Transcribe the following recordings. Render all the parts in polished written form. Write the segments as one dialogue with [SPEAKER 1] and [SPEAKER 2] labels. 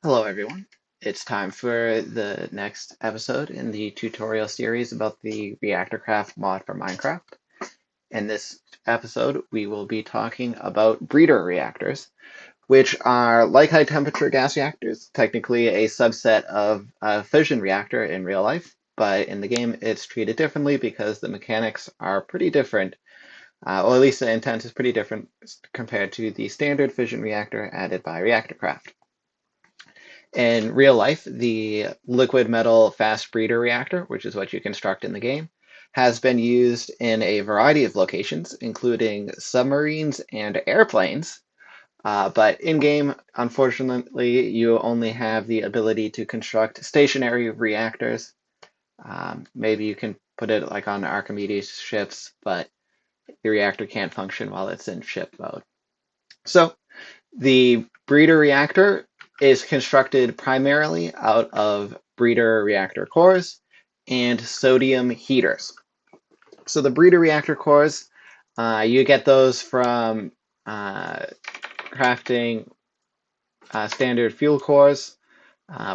[SPEAKER 1] Hello everyone. It's time for the next episode in the tutorial series about the ReactorCraft mod for Minecraft. In this episode, we will be talking about breeder reactors, which are like high temperature gas reactors, technically a subset of a fission reactor in real life, but in the game it's treated differently because the mechanics are pretty different, or at least the intent is pretty different compared to the standard fission reactor added by ReactorCraft. In real life, the liquid metal fast breeder reactor, which is what you construct in the game, has been used in a variety of locations, including submarines and airplanes. But in game, unfortunately, you only have the ability to construct stationary reactors. Maybe you can put it like on Archimedes ships, but the reactor can't function while it's in ship mode. So the breeder reactor is constructed primarily out of breeder reactor cores and sodium heaters. So the breeder reactor cores, you get those from crafting standard fuel cores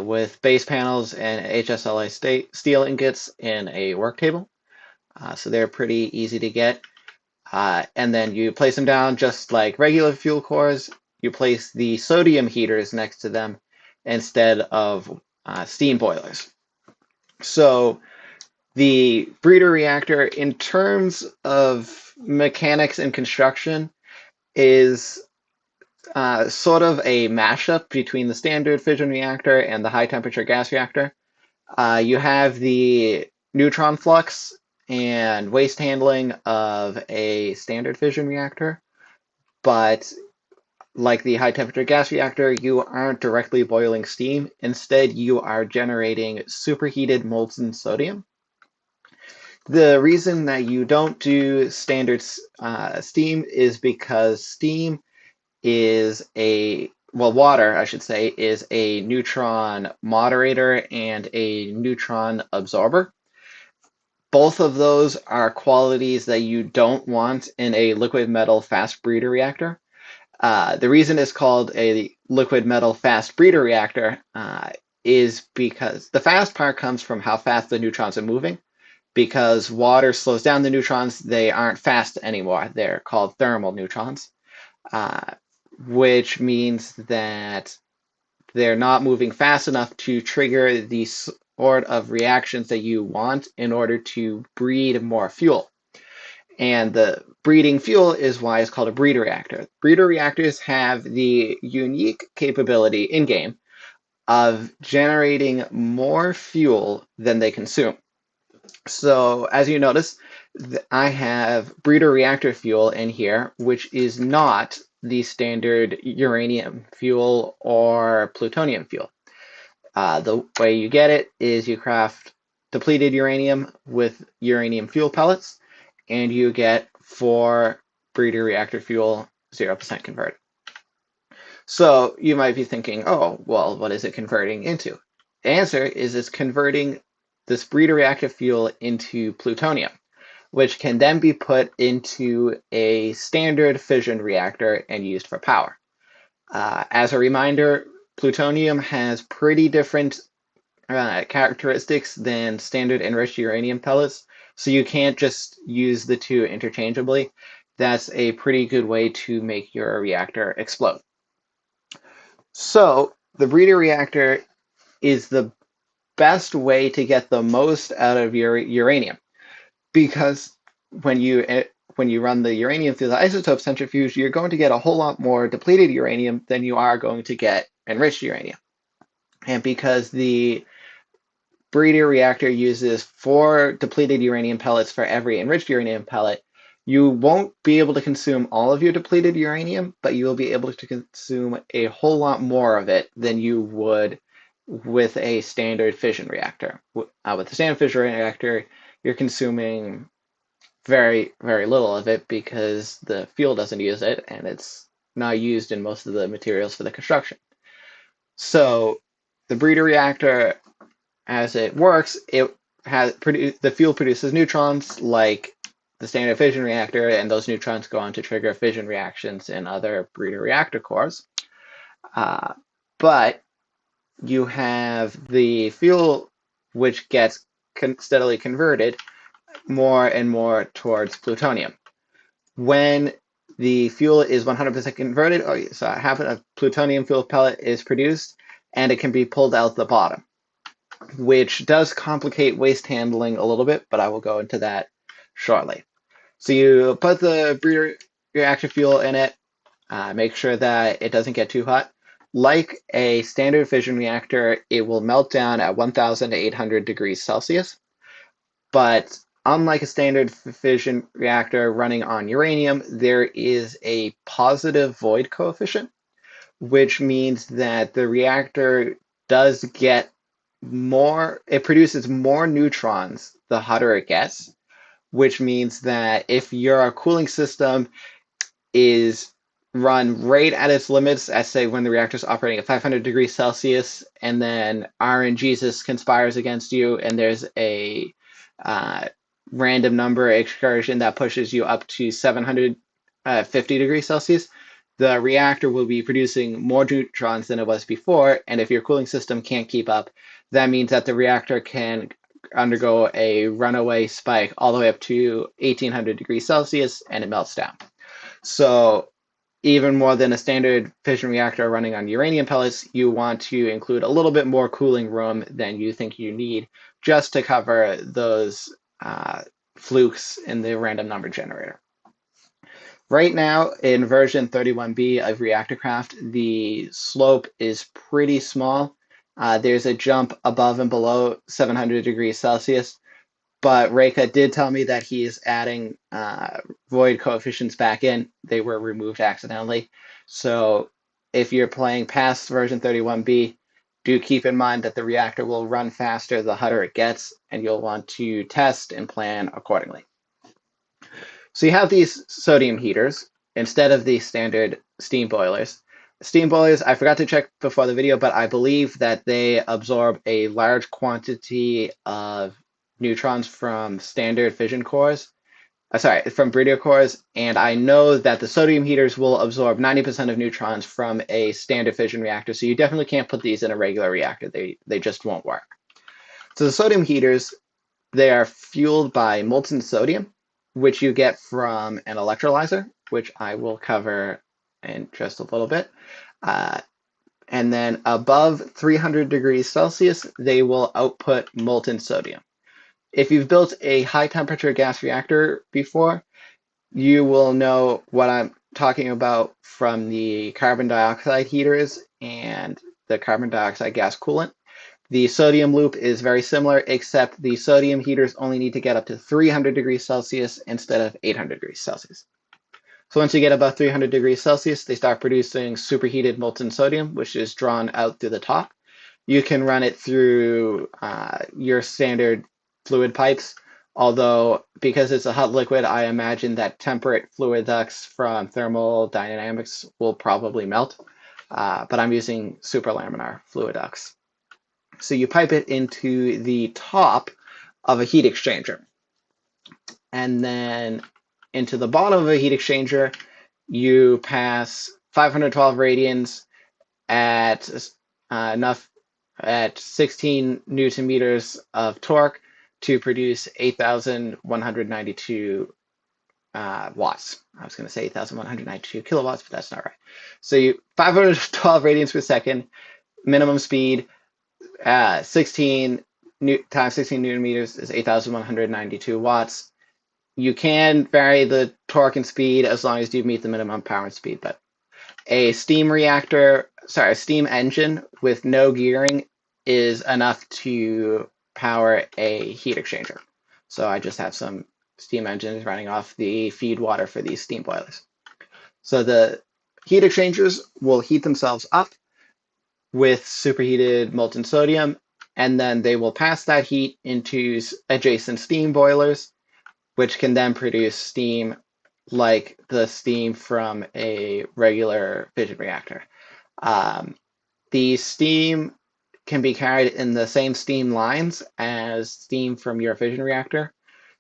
[SPEAKER 1] with base panels and HSLA steel ingots in a work table. So they're pretty easy to get. And then you place them down just like regular fuel cores. You place the sodium heaters next to them instead of steam boilers. So the breeder reactor, in terms of mechanics and construction, is sort of a mashup between the standard fission reactor and the high temperature gas reactor. You have the neutron flux and waste handling of a standard fission reactor, but like the high temperature gas reactor, you aren't directly boiling steam. Instead, you are generating superheated molten sodium. The reason that you don't do standard steam is because steam is water, I should say, is a neutron moderator and a neutron absorber. Both of those are qualities that you don't want in a liquid metal fast breeder reactor. The reason it's called a liquid metal fast breeder reactor is because the fast part comes from how fast the neutrons are moving. Because water slows down the neutrons, they aren't fast anymore. They're called thermal neutrons, uh, which means that they're not moving fast enough to trigger the sort of reactions that you want in order to breed more fuel. And the breeding fuel is why it's called a breeder reactor. Breeder reactors have the unique capability in game of generating more fuel than they consume. So, as you notice, I have breeder reactor fuel in here, which is not the standard uranium fuel or plutonium fuel. The way you get it is you craft depleted uranium with uranium fuel pellets, and you get 4 breeder reactor fuel 0% converted. So you might be thinking, oh, well, what is it converting into? The answer is it's converting this breeder reactor fuel into plutonium, which can then be put into a standard fission reactor and used for power. As a reminder, plutonium has pretty different characteristics than standard enriched uranium pellets, so you can't just use the two interchangeably. That's a pretty good way to make your reactor explode. So the breeder reactor is the best way to get the most out of your uranium because when you run the uranium through the isotope centrifuge, you're going to get a whole lot more depleted uranium than you are going to get enriched uranium. And because the breeder reactor uses 4 depleted uranium pellets for every enriched uranium pellet, you won't be able to consume all of your depleted uranium, but you will be able to consume a whole lot more of it than you would with a standard fission reactor. With the standard fission reactor, you're consuming very, very little of it because the fuel doesn't use it and it's not used in most of the materials for the construction. So the breeder reactor, as it works, it has the fuel produces neutrons like the standard fission reactor, and those neutrons go on to trigger fission reactions in other breeder reactor cores. But you have the fuel which gets steadily converted more and more towards plutonium. When the fuel is 100% converted, so half a plutonium fuel pellet is produced, and it can be pulled out the bottom, which does complicate waste handling a little bit, but I will go into that shortly. So you put the breeder reactor fuel in it, make sure that it doesn't get too hot. Like a standard fission reactor, it will melt down at 1,800 degrees Celsius. But unlike a standard fission reactor running on uranium, there is a positive void coefficient, which means that the reactor does get more, it produces more neutrons the hotter it gets, which means that if your cooling system is run right at its limits, as say when the reactor is operating at 500 degrees Celsius, and then RNGesus conspires against you, and there's a random number excursion that pushes you up to 750 degrees Celsius, the reactor will be producing more neutrons than it was before, and if your cooling system can't keep up, that means that the reactor can undergo a runaway spike all the way up to 1800 degrees Celsius, and it melts down. So even more than a standard fission reactor running on uranium pellets, you want to include a little bit more cooling room than you think you need just to cover those flukes in the random number generator. Right now, in version 31B of ReactorCraft, the slope is pretty small. There's a jump above and below 700 degrees Celsius, but Reka did tell me that he is adding void coefficients back in. They were removed accidentally. So if you're playing past version 31B, do keep in mind that the reactor will run faster the hotter it gets, and you'll want to test and plan accordingly. So you have these sodium heaters instead of the standard steam boilers. Steam boilers, I forgot to check before the video, but I believe that they absorb a large quantity of neutrons from standard fission cores, from breeder cores, and I know that the sodium heaters will absorb 90% of neutrons from a standard fission reactor, so you definitely can't put these in a regular reactor. They just won't work. So the sodium heaters, they are fueled by molten sodium, which you get from an electrolyzer, which I will cover in just a little bit. And then above 300 degrees Celsius, they will output molten sodium. If you've built a high temperature gas reactor before, you will know what I'm talking about from the carbon dioxide heaters and the carbon dioxide gas coolant. The sodium loop is very similar, except the sodium heaters only need to get up to 300 degrees Celsius instead of 800 degrees Celsius. So once you get above 300 degrees Celsius, they start producing superheated molten sodium, which is drawn out through the top. You can run it through your standard fluid pipes, although because it's a hot liquid, I imagine that temperate fluid ducts from thermodynamics will probably melt, but I'm using superlaminar fluid ducts. So you pipe it into the top of a heat exchanger. And then into the bottom of a heat exchanger, you pass 512 radians at at 16 newton meters of torque to produce 8,192 watts. I was going to say 8,192 kilowatts, but that's not right. So you 512 radians per second, minimum speed, 16 times 16 newton meters is 8,192 watts. You can vary the torque and speed as long as you meet the minimum power and speed, but a steam engine with no gearing is enough to power a heat exchanger. So I just have some steam engines running off the feed water for these steam boilers. So the heat exchangers will heat themselves up with superheated molten sodium, and then they will pass that heat into adjacent steam boilers, which can then produce steam like the steam from a regular fission reactor. The steam can be carried in the same steam lines as steam from your fission reactor,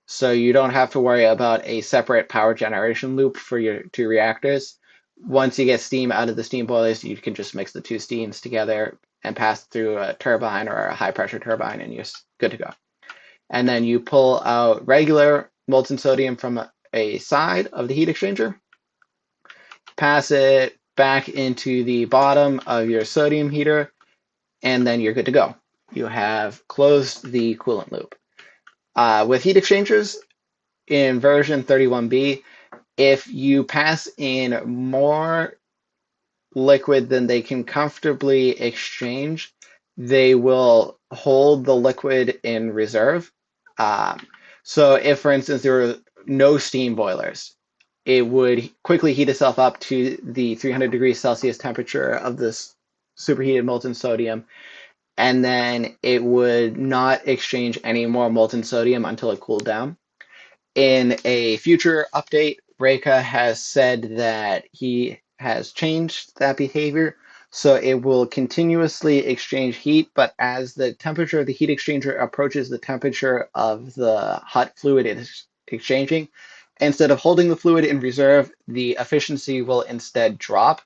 [SPEAKER 1] so you don't have to worry about a separate power generation loop for your two reactors. Once you get steam out of the steam boilers, you can just mix the two steams together and pass through a turbine or a high pressure turbine, and you're good to go. And then you pull out regular molten sodium from a side of the heat exchanger, pass it back into the bottom of your sodium heater, and then you're good to go. You have closed the coolant loop. With heat exchangers in version 31B, if you pass in more liquid than they can comfortably exchange, they will hold the liquid in reserve. So if, for instance, there were no steam boilers, it would quickly heat itself up to the 300 degrees Celsius temperature of this superheated molten sodium, and then it would not exchange any more molten sodium until it cooled down. In a future update, Reka has said that he has changed that behavior, so it will continuously exchange heat, but as the temperature of the heat exchanger approaches the temperature of the hot fluid it is exchanging, instead of holding the fluid in reserve, the efficiency will instead drop.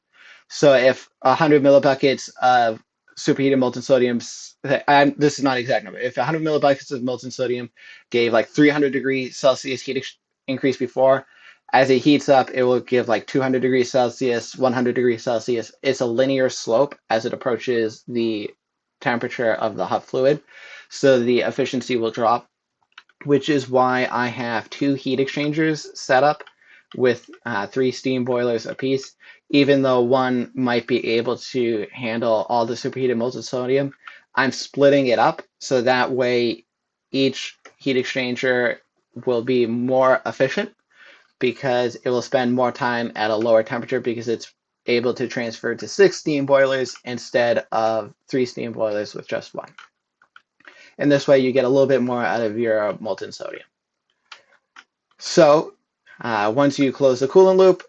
[SPEAKER 1] So if 100 millibuckets of superheated molten sodium, this is not exact number, if 100 millibuckets of molten sodium gave like 300 degrees Celsius heat increase before, as it heats up, it will give like 200 degrees Celsius, 100 degrees Celsius. It's a linear slope as it approaches the temperature of the hot fluid, so the efficiency will drop, which is why I have two heat exchangers set up with 3 steam boilers apiece. Even though one might be able to handle all the superheated molten sodium, I'm splitting it up so that way each heat exchanger will be more efficient because it will spend more time at a lower temperature because it's able to transfer to 6 steam boilers instead of 3 steam boilers with just one. And this way you get a little bit more out of your molten sodium. So once you close the coolant loop,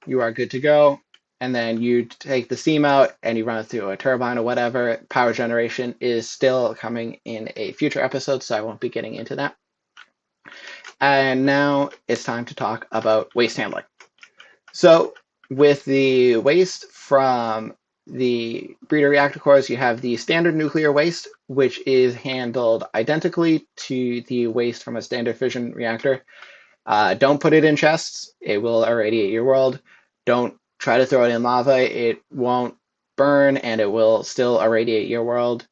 [SPEAKER 1] you are good to go. And then you take the steam out and you run it through a turbine or whatever. Power generation is still coming in a future episode, so I won't be getting into that. And now it's time to talk about waste handling. So with the waste from the breeder reactor cores, you have the standard nuclear waste, which is handled identically to the waste from a standard fission reactor. Don't put it in chests. It will irradiate your world. Don't try to throw it in lava. It won't burn and it will still irradiate your world.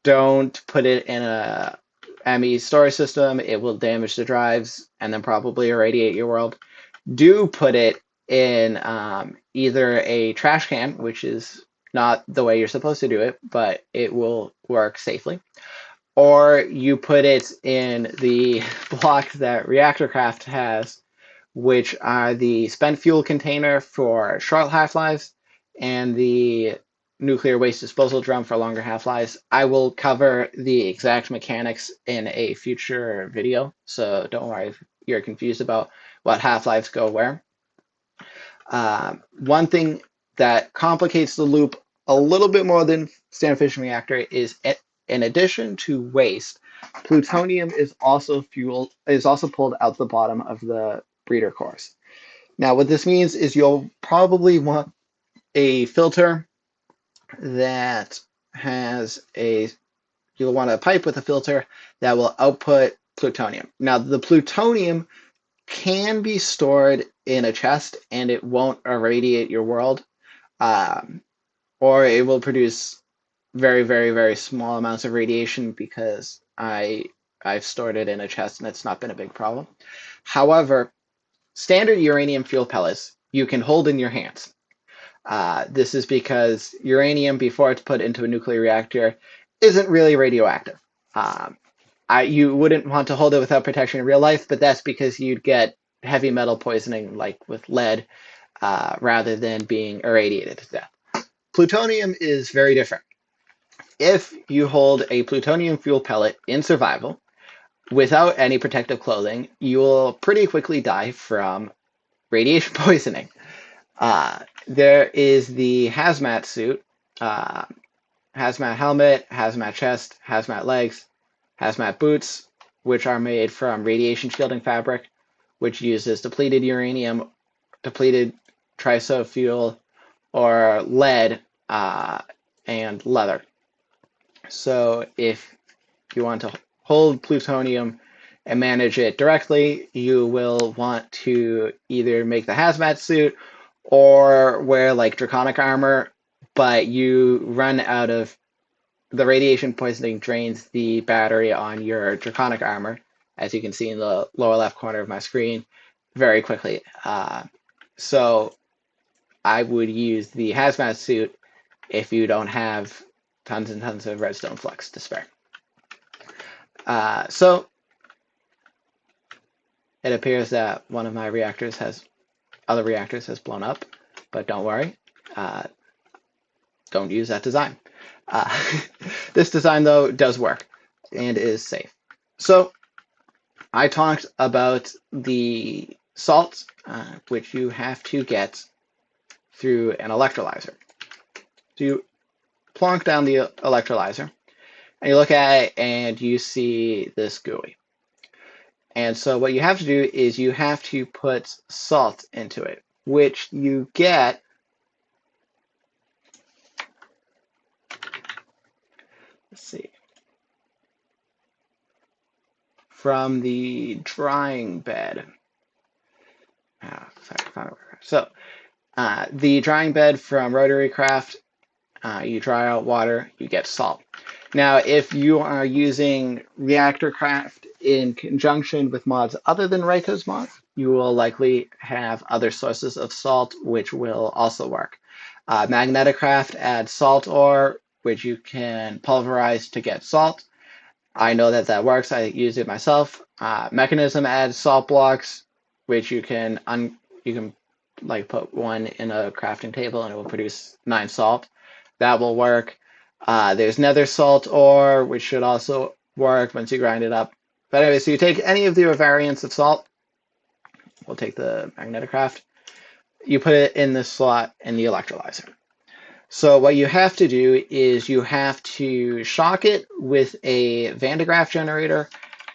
[SPEAKER 1] Don't put it in a ME storage system. It will damage the drives and then probably irradiate your world. Do put it in either a trash can, which is not the way you're supposed to do it, but it will work safely, or you put it in the block that ReactorCraft has, which are the spent fuel container for short half-lives and the nuclear waste disposal drum for longer half-lives. I will cover the exact mechanics in a future video, so don't worry if you're confused about what half-lives go where. One thing that complicates the loop a little bit more than standard fission reactor is, in addition to waste, plutonium is also pulled out the bottom of the breeder cores. Now, what this means is you'll probably want a filter that you'll want a pipe with a filter that will output plutonium. Now, the plutonium can be stored in a chest and it won't irradiate your world, or it will produce very, very, very small amounts of radiation because I've stored it in a chest and it's not been a big problem. However, standard uranium fuel pellets you can hold in your hands. This is because uranium, before it's put into a nuclear reactor, isn't really radioactive. You wouldn't want to hold it without protection in real life, but that's because you'd get heavy metal poisoning like with lead rather than being irradiated to death. Plutonium is very different. If you hold a plutonium fuel pellet in survival without any protective clothing, you will pretty quickly die from radiation poisoning. There is the hazmat suit, hazmat helmet, hazmat chest, hazmat legs, hazmat boots, which are made from radiation shielding fabric, which uses depleted uranium, depleted triso fuel, or lead and leather. So if you want to hold plutonium and manage it directly, you will want to either make the hazmat suit or wear like draconic armor, but you run out of the radiation poisoning drains the battery on your draconic armor, as you can see in the lower left corner of my screen, very quickly. So I would use the hazmat suit if you don't have tons and tons of redstone flux to spare. So it appears that one of my other reactors has blown up, but don't worry, don't use that design. This design, though, does work and is safe. So I talked about the salt, which you have to get through an electrolyzer. So you plonk down the electrolyzer, and you look at it, and you see this GUI. And so what you have to do is you have to put salt into it, which you get from the drying bed. So the drying bed from ReactorCraft, you dry out water, you get salt. Now, if you are using ReactorCraft in conjunction with mods other than Rayco's mod, you will likely have other sources of salt, which will also work. MagnetiCraft adds salt ore, which you can pulverize to get salt. I know that that works. I use it myself. Mechanism adds salt blocks, which you can like put one in a crafting table and it will produce 9 salt. That will work. There's nether salt ore, which should also work once you grind it up. But anyway, so you take any of the variants of salt. We'll take the MagnetiCraft. You put it in this slot in the electrolyzer. So what you have to do is you have to shock it with a Van de Graaff generator,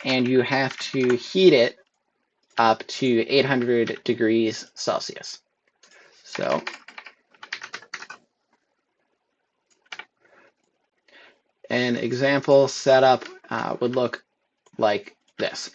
[SPEAKER 1] and you have to heat it up to 800 degrees Celsius. So an example setup would look like this.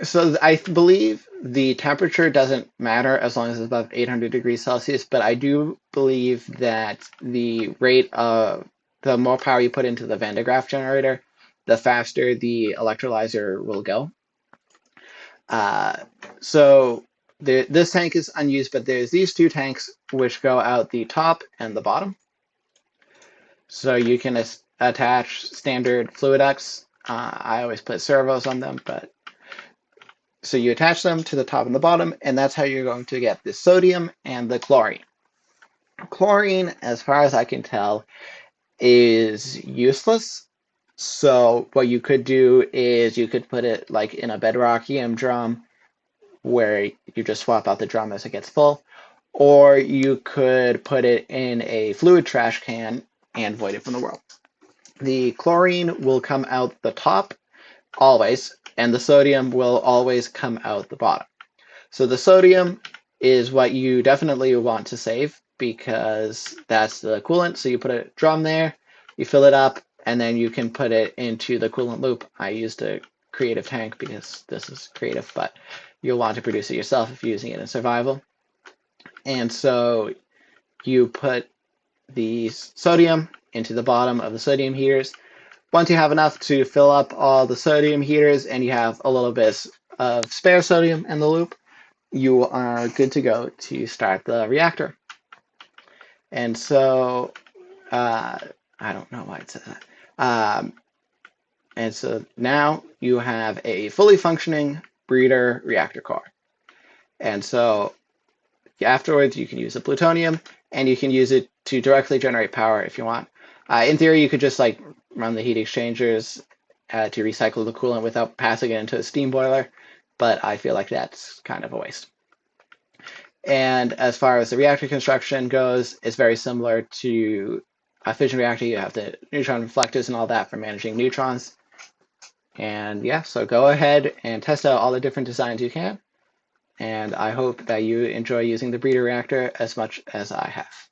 [SPEAKER 1] So I believe the temperature doesn't matter as long as it's above 800 degrees Celsius, but I do believe that the rate of the more power you put into the Van de Graaff generator, the faster the electrolyzer will go. So this tank is unused, but there's these 2 tanks which go out the top and the bottom. So you can attach standard fluid ducts. I always put servos on them, but so you attach them to the top and the bottom, and that's how you're going to get the sodium and the chlorine. Chlorine, as far as I can tell, is useless. So what you could do is you could put it like in a bedrockium drum where you just swap out the drum as it gets full, or you could put it in a fluid trash can and void it from the world. The chlorine will come out the top always, and the sodium will always come out the bottom. So the sodium is what you definitely want to save because that's the coolant. So you put a drum there, you fill it up, and then you can put it into the coolant loop. I used a creative tank because this is creative, but you'll want to produce it yourself if you're using it in survival. And so you put the sodium into the bottom of the sodium heaters. Once you have enough to fill up all the sodium heaters and you have a little bit of spare sodium in the loop, you are good to go to start the reactor. And so, I don't know why it said that. And so now you have a fully functioning breeder reactor core. And so afterwards you can use the plutonium and you can use it to directly generate power if you want. In theory, you could just like run the heat exchangers to recycle the coolant without passing it into a steam boiler, but I feel like that's kind of a waste. And as far as the reactor construction goes, it's very similar to a fission reactor. You have the neutron reflectors and all that for managing neutrons. And yeah, so go ahead and test out all the different designs you can. And I hope that you enjoy using the breeder reactor as much as I have.